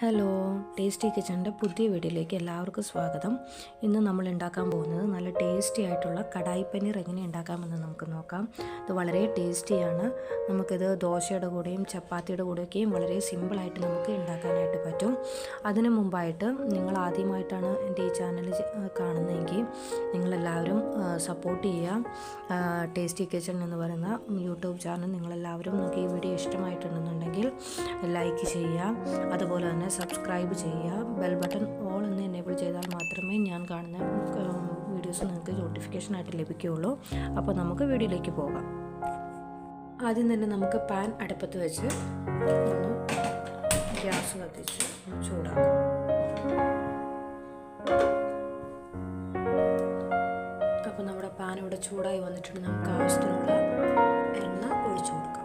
Hello, tasty കിച്ചണിൻ്റെ പുതിയ വീഡിയോയിലേക്ക് എല്ലാവർക്കും സ്വാഗതം. ഇന്ന് നമ്മൾ ഉണ്ടാക്കാൻ പോകുന്നത് നല്ല ടേസ്റ്റി ആയിട്ടുള്ള കടായി പനീർ എങ്ങനെ ഉണ്ടാക്കാമെന്ന് നമുക്ക് നോക്കാം. ഇത് വളരെ ടേസ്റ്റിയാണ്. നമുക്കിത് ദോശയുടെ കൂടെയും ചപ്പാത്തിയുടെ കൂടെയൊക്കെയും വളരെ സിമ്പിളായിട്ട് നമുക്ക് ഉണ്ടാക്കാനായിട്ട് പറ്റും. അതിനു മുമ്പായിട്ട് നിങ്ങൾ ആദ്യമായിട്ടാണ് എൻ്റെ ഈ ചാനൽ കാണുന്നതെങ്കിൽ നിങ്ങളെല്ലാവരും സപ്പോർട്ട് ചെയ്യുക. ടേസ്റ്റി കിച്ചൺ എന്ന് പറയുന്ന യൂട്യൂബ് ചാനൽ നിങ്ങളെല്ലാവരും നിങ്ങൾക്ക് ഈ വീഡിയോ ഇഷ്ടമായിട്ടുണ്ടെന്നുണ്ടെങ്കിൽ ലൈക്ക് ചെയ്യുക. അതുപോലെ തന്നെ സബ്സ്ക്രൈബ് ചെയ്യുക. ബെൽ ബട്ടൺ ഓൾ എന്ന് എനേബിൾ ചെയ്താൽ മാത്രമേ ഞാൻ കാണുന്ന വീഡിയോസ് നിങ്ങൾക്ക് നോട്ടിഫിക്കേഷനായിട്ട് ലഭിക്കുകയുള്ളൂ. അപ്പോൾ നമുക്ക് വീഡിയോയിലേക്ക് പോകാം. ആദ്യം തന്നെ നമുക്ക് പാൻ അടുപ്പത്ത് വെച്ച് ഒന്ന് ഗ്യാസ് കത്തിച്ച് ചൂടാക്കാം. അപ്പോൾ നമ്മുടെ പാൻ ഇവിടെ ചൂടായി വന്നിട്ടുണ്ട്. നമുക്ക് ആവശ്യത്തിനുള്ള എണ്ണ ഒഴിച്ചു കൊടുക്കാം.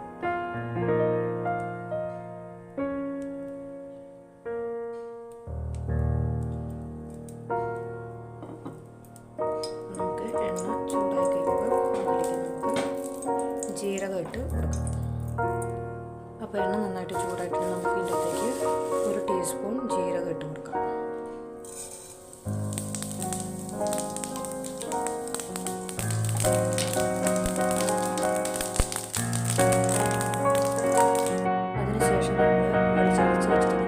ജീരകം ഇട്ട് കൊടുക്കാം. അപ്പോൾ എണ്ണ നന്നായിട്ട് ചൂടായിട്ട് നമുക്ക് ഇതിൻ്റെ അകത്തേക്ക് 1 ടീസ്പൂൺ ജീരകം ഇട്ട് കൊടുക്കാം. അതിനുശേഷം നമ്മൾ വെളിച്ചെണ്ണ വെച്ചിരിക്കുന്ന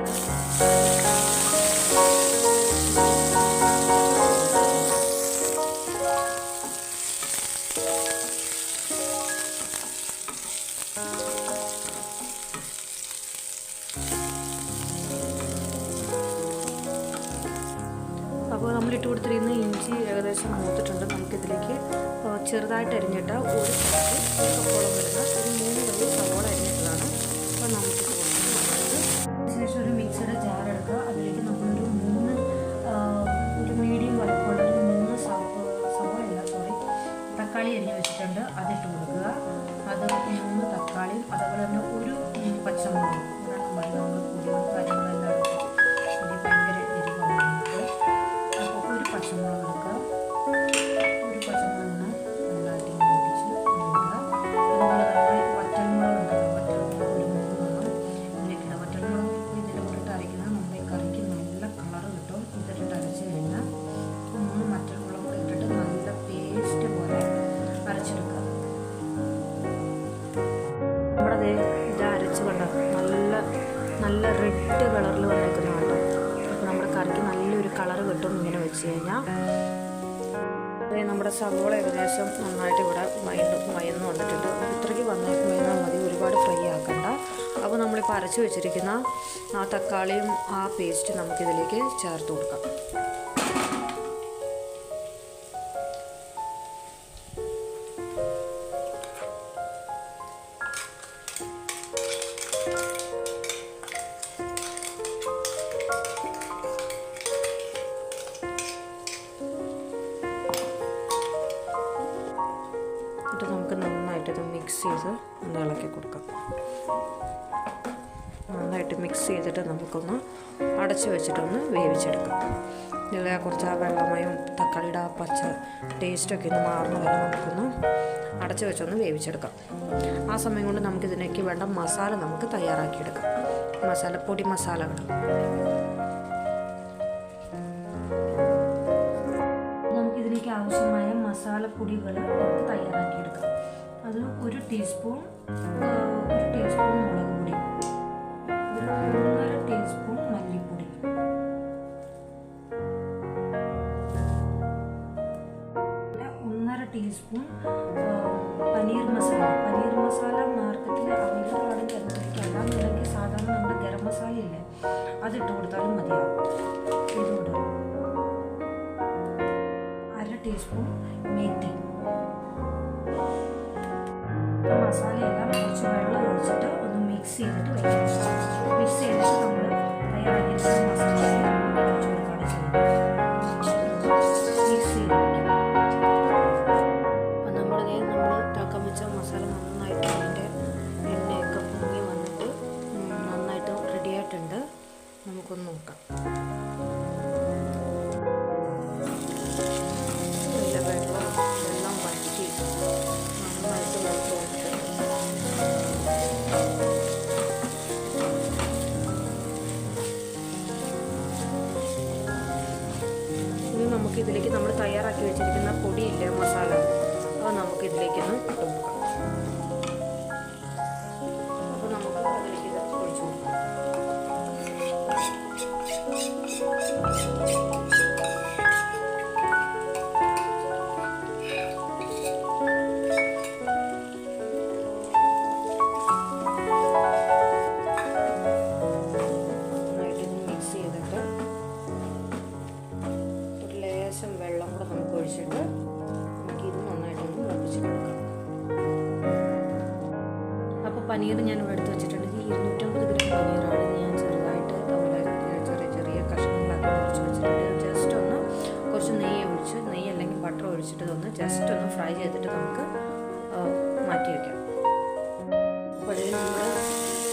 അപ്പോൾ നമ്മളിട്ട് കൊടുത്തിരിക്കുന്ന ഇഞ്ചി ഏകദേശം മൂത്തിട്ടുണ്ട്. നമുക്കിതിലേക്ക് ചെറുതായിട്ട് അരിഞ്ഞിട്ട ഒരു കപ്പോളം വരുന്ന ഒരു 3 വലിയ സവോള അരിഞ്ഞിട്ടതാണ്. അപ്പോൾ നമുക്ക് ശേഷം ഒരു മിക്സിയുടെ ജാർ എടുക്കുക. അതിലേക്ക് നമ്മളൊരു 3 മീഡിയം വലുപ്പമുള്ള ഒരു 3 തക്കാളി അരിഞ്ഞ് വെച്ചിട്ടുണ്ട്. അതിട്ട് കൊടുക്കുക. അത് 3 തക്കാളിയും അതുപോലെ തന്നെ ഒരു പച്ചമുളകും നമ്മൾ പൊടിയും കാര്യങ്ങളെല്ലാം ഭയങ്കര എരിവാണ്. അപ്പോൾ ഒരു പച്ചമുളക് എടുക്കുക. ഒരു പച്ചമുളകിന് നന്നായിട്ട് മുറിച്ച് ഇടുക. അതുപോലെ തന്നെ വറ്റൽമുളക് ഉണ്ടല്ലോ, വറ്റൽമുളക് ഒരു 3 ഇതിലേക്ക് വറ്റൽമുളക് ഇതിലോട്ട് അരയ്ക്കുന്നത് നമ്മുടെ കറിക്ക് നല്ല കളറ് കിട്ടും. ഇതിലിട്ട് അരച്ച് കഴിഞ്ഞാൽ 3 വറ്റൽമുളക് കൂടെ ഇട്ടിട്ട് നല്ല പേസ്റ്റ് പോലെ അരച്ചെടുക്കുക. നമ്മുടെ ഇത് അരച്ച് കണ്ട നല്ല റെഡ് കളറിൽ വന്നേക്കുന്ന കേട്ടോ. അപ്പോൾ നമ്മുടെ കറിക്ക് നല്ലൊരു കളറ് കിട്ടും ഇങ്ങനെ വെച്ച് കഴിഞ്ഞാൽ. നമ്മുടെ സവോള ഏകദേശം നന്നായിട്ട് ഇവിടെ വയന്ന് വന്നിട്ടുണ്ട്. ഇത്രയ്ക്ക് വന്നാൽ മതി, ഒരുപാട് ഫ്രൈ ആക്കണ്ട. അപ്പോൾ നമ്മളിപ്പോൾ അരച്ച് വെച്ചിരിക്കുന്ന ആ തക്കാളിയും ആ പേസ്റ്റ് നമുക്കിതിലേക്ക് ചേർത്ത് കൊടുക്കാം. എന്നിട്ട് നമുക്ക് നന്നായിട്ടത് മിക്സ് ചെയ്ത് ഒന്ന് ഇളക്കി കൊടുക്കാം. നന്നായിട്ട് മിക്സ് ചെയ്തിട്ട് നമുക്കൊന്ന് അടച്ച് വെച്ചിട്ടൊന്ന് വേവിച്ചെടുക്കാം. ഇതിൽ കുറച്ച് ആ വെള്ളമയും തക്കാളിയുടെ ആ പച്ച ടേസ്റ്റൊക്കെ ഒന്ന് മാറുന്ന വരെ നമുക്കൊന്ന് അടച്ച് വെച്ചൊന്ന് വേവിച്ചെടുക്കാം. ആ സമയം കൊണ്ട് നമുക്കിതിലേക്ക് വേണ്ട മസാല നമുക്ക് തയ്യാറാക്കിയെടുക്കാം. പൊടി മസാലകൾ നമുക്കിതിലേക്ക് ആവശ്യമായ മസാലപ്പൊടികൾ നമുക്ക് തയ്യാറാക്കിയെടുക്കാം. അത് 1 ടീസ്പൂൺ മുളക് പൊടി, 1.5 ടീസ്പൂൺ മല്ലിപ്പൊടി, 1.5 ടീസ്പൂൺ പനീർ മസാല മാർക്കറ്റിൽ അവൈലബിൾ ആണെങ്കിൽ അതിലേക്ക് എല്ലാം ഇല്ലെങ്കിൽ സാധാരണ നമ്മുടെ ഗരം മസാല ഇല്ലേ, അതിട്ട് കൊടുത്താലും മതിയാവും. ഇതുകൂടെ 1/2 ടീസ്പൂൺ മേത്തി. മസാലയെല്ലാം കുറച്ച് വെള്ളം ഒഴിച്ചിട്ട് ഒന്ന് മിക്സ് ചെയ്തിട്ട് വയ്ക്കാം. മിക്സ് ചെയ്തിട്ട് നമ്മൾ തയ്യാറാക്കിയിട്ടുള്ള മസാല ഒഴിച്ച് കൊടുക്കുകയാണ് ചെയ്യുന്നത്. മിക്സ് ചെയ്ത് വയ്ക്കാം. അപ്പം നമ്മൾ തക്കം വെച്ച മസാല നന്നായിട്ട് അതിൻ്റെ എണ്ണയൊക്കെ പൊങ്ങി വന്നിട്ട് നന്നായിട്ട് റെഡിയായിട്ടുണ്ട്. നമുക്കൊന്ന് നോക്കാം. വെള്ളം വറ്റി നന്നായിട്ട് വെള്ളം നമുക്കിതിലേക്ക് നമ്മൾ തയ്യാറാക്കി വെച്ചിരിക്കുന്ന പൊടിയില്ലേ, മസാല, അപ്പോൾ നമുക്കിതിലേക്കൊന്ന് ഇട്ട് കൊടുക്കാം. അപ്പോൾ നമുക്ക് അതിലേക്ക് ഇത് ഒഴിച്ചു കൊടുക്കാം. വെള്ളം കൂടെ നമുക്ക് ഒഴിച്ചിട്ട് നമുക്കിത് നന്നായിട്ടൊന്ന് മുളപ്പിച്ചെടുക്കാം. അപ്പോൾ പനീർ ഞാൻ ഇവിടെ എടുത്ത് വെച്ചിട്ടുണ്ട്. 250 ഗ്രാം പനീറാണ്. ഞാൻ ചെറുതായിട്ട് ചെറിയ ചെറിയ കഷ്ണങ്ങളാക്കി മുറിച്ച് വെച്ചിട്ടുണ്ട്. ജസ്റ്റ് ഒന്ന് കുറച്ച് നെയ്യ് അല്ലെങ്കിൽ ബട്ടർ ഒഴിച്ചിട്ട് ഒന്ന് ജസ്റ്റ് ഒന്ന് ഫ്രൈ ചെയ്തിട്ട് നമുക്ക് മാറ്റി വയ്ക്കാം. അപ്പോഴേ നമ്മുടെ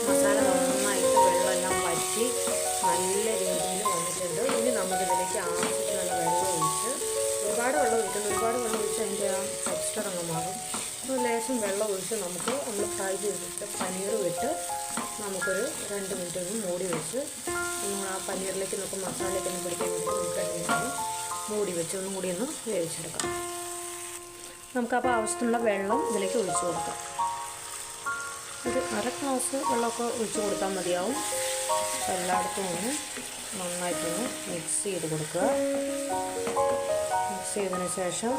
മസാല നന്നായിട്ട് വെള്ളമെല്ലാം വറ്റി നല്ല രീതിയിൽ വന്നിട്ടുണ്ട്. ഇനി നമുക്കിതിലേക്ക് ആവശ്യത്തിനുള്ള വെള്ളം ഒഴിച്ച്, ഒരുപാട് വെള്ളം ഒഴിച്ച് അതിൻ്റെ ആ ടെക്സ്ചർ അങ്ങ് മാറും. അപ്പോൾ ലേശം വെള്ളം ഒഴിച്ച് നമ്മൾ ഫ്രൈ ചെയ്തിട്ട് പനീർ വിട്ട് നമുക്കൊരു 2 മിനിറ്റ് ഒന്ന് മൂടി വെച്ച് ആ പനീറിലേക്ക് നമുക്ക് മസാലയൊക്കെ ഒന്ന് പിടിക്കാൻ വേണ്ടി നമുക്ക് 2 മിനിറ്റ് മൂടി വെച്ച് ഒന്നും കൂടി ഒന്ന് വേവിച്ചെടുക്കാം. നമുക്കപ്പോൾ ആവശ്യത്തിനുള്ള വെള്ളം ഇതിലേക്ക് ഒഴിച്ച് കൊടുക്കാം. ഒരു 1/2 ഗ്ലാസ് വെള്ളമൊക്കെ ഒഴിച്ച് കൊടുത്താൽ മതിയാവും. എല്ലായിടത്തും ഒന്ന് നന്നായിട്ടൊന്ന് മിക്സ് ചെയ്ത് കൊടുക്കുക. മിക്സ് ചെയ്തതിന് ശേഷം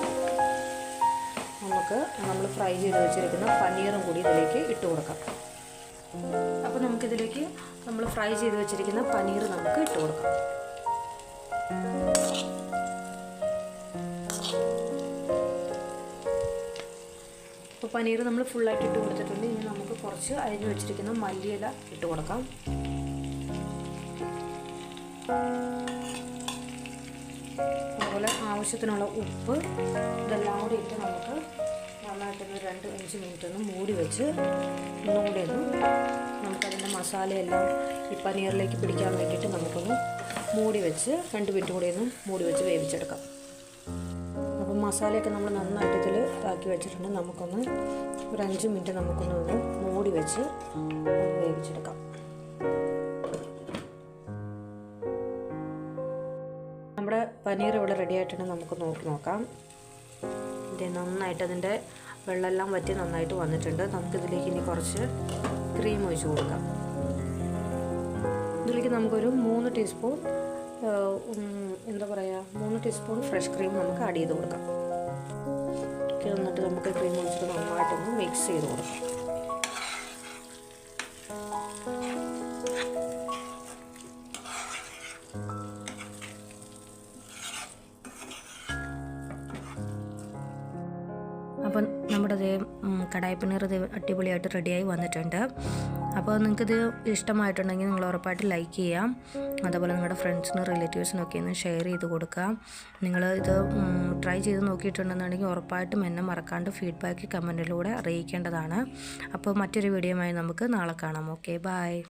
നമുക്ക് നമ്മൾ ഫ്രൈ ചെയ്ത് വെച്ചിരിക്കുന്ന പനീറും കൂടി ഇതിലേക്ക് ഇട്ട് കൊടുക്കാം. അപ്പോൾ നമുക്കിതിലേക്ക് നമ്മൾ ഫ്രൈ ചെയ്ത് വെച്ചിരിക്കുന്ന പനീർ നമുക്ക് ഇട്ട് കൊടുക്കാം. അപ്പോൾ പനീർ നമ്മൾ ഫുള്ളായിട്ട് ഇട്ട് കൊടുത്തിട്ടുണ്ട്. ഇനി നമുക്ക് കുറച്ച് അരിഞ്ഞ് വെച്ചിരിക്കുന്ന മല്ലിയില ഇട്ട് കൊടുക്കാം. അതുപോലെ ആവശ്യത്തിനുള്ള ഉപ്പ്, ഇതെല്ലാം കൂടി ഇട്ട് നമുക്ക് നന്നായിട്ടൊന്ന് 2-5 മിനിറ്റ് ഒന്ന് മൂടി വെച്ച് ഒന്നുകൂടി നമുക്കതിൻ്റെ മസാലയെല്ലാം ഈ പനീറിലേക്ക് പിടിക്കാൻ വേണ്ടിയിട്ട് നമുക്കൊന്ന് മൂടി വെച്ച് 2 മിനിറ്റ് കൂടി ഒന്ന് മൂടി വെച്ച് വേവിച്ചെടുക്കാം. അപ്പം മസാലയൊക്കെ നമ്മൾ നന്നായിട്ട് ഇതിൽ ആക്കി വെച്ചിട്ടുണ്ട്. നമുക്കൊന്ന് ഒരു 5 മിനിറ്റ് നമുക്കൊന്ന് മൂടി വെച്ച് വേവിച്ചെടുക്കാം. നമ്മുടെ പനീർ ഇവിടെ റെഡി ആയിട്ടുണ്ട്. നമുക്ക് നോക്കാം. ഇത് നന്നായിട്ട് അതിൻ്റെ വെള്ളമെല്ലാം വറ്റി നന്നായിട്ട് വന്നിട്ടുണ്ട്. നമുക്കിതിലേക്ക് ഇനി കുറച്ച് ക്രീം ഒഴിച്ച് കൊടുക്കാം. ഇതിലേക്ക് നമുക്കൊരു 3 ടീസ്പൂൺ 3 ടീസ്പൂൺ ഫ്രഷ് ക്രീം നമുക്ക് ആഡ് ചെയ്ത് കൊടുക്കാം. എന്നിട്ട് നമുക്ക് ക്രീം ഒഴിച്ചിട്ട് നന്നായിട്ടൊന്ന് മിക്സ് ചെയ്ത് കൊടുക്കാം. അപ്പം നമ്മുടെ കടായി പനീർ അടിപൊളിയായിട്ട് റെഡിയായി വന്നിട്ടുണ്ട്. അപ്പോൾ നിങ്ങൾക്കിത് ഇഷ്ടമായിട്ടുണ്ടെങ്കിൽ നിങ്ങൾ ഉറപ്പായിട്ട് ലൈക്ക് ചെയ്യാം. അതുപോലെ നിങ്ങളുടെ ഫ്രണ്ട്സിനും റിലേറ്റീവ്സിനൊക്കെ ഒന്ന് ഷെയർ ചെയ്ത് കൊടുക്കാം. നിങ്ങൾ ഇത് ട്രൈ ചെയ്ത് നോക്കിയിട്ടുണ്ടെന്നുണ്ടെങ്കിൽ ഉറപ്പായിട്ടും എന്നെ മറക്കാണ്ട് ഫീഡ്ബാക്ക് കമൻറ്റിലൂടെ അറിയിക്കേണ്ടതാണ്. അപ്പോൾ മറ്റൊരു വീഡിയോയുമായി നമുക്ക് നാളെ കാണാം. Okay, by.